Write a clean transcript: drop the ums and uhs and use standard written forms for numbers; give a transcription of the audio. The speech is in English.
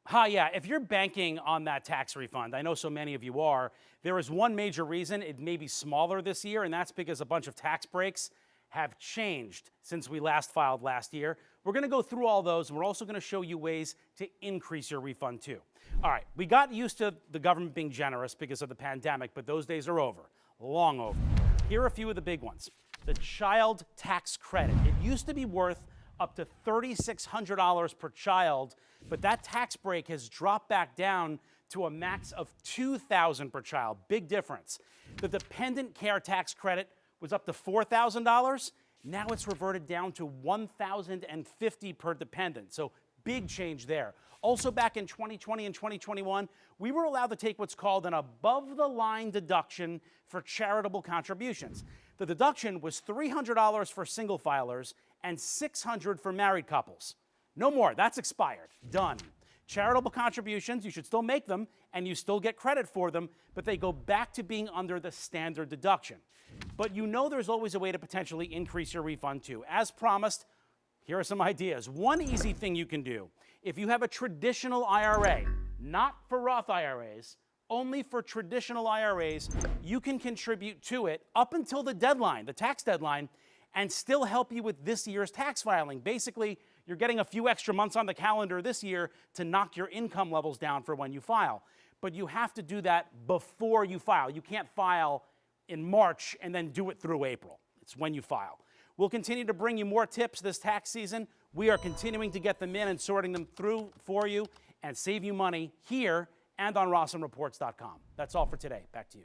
Hi, yeah. If you're banking on that tax refund, I know so many of you are, there is one major reason it may be smaller this year, and that's because a bunch of tax breaks have changed since we last filed last year. We're going to go through all those, and we're also going to show you ways to increase your refund too. All right, we got used to the government being generous because of the pandemic, but those days are over, long over. Here are a few of the big ones. The child tax credit. It used to be worth up to $3,600 per child, but that tax break has dropped back down to a max of $2,000 per child. Big difference. The dependent care tax credit was up to $4,000. Now it's reverted down to $1,050 per dependent. So big change there. Also back in 2020 and 2021, we were allowed to take what's called an above-the-line deduction for charitable contributions. The deduction was $300 for single filers and $600 for married couples. No more. That's expired. Done. Charitable contributions, you should still make them, and you still get credit for them, but they go back to being under the standard deduction. But you know there's always a way to potentially increase your refund too. As promised, here are some ideas. One easy thing you can do, if you have a traditional IRA, not for Roth IRAs, only for traditional IRAs, you can contribute to it up until the deadline, the tax deadline, and still help you with this year's tax filing. Basically, you're getting a few extra months on the calendar this year to knock your income levels down for when you file. But you have to do that before you file. You can't file in March and then do it through April. It's when you file. We'll continue to bring you more tips this tax season. We are continuing to get them in and sorting them through for you and save you money here and on RossumReports.com. That's all for today. Back to you.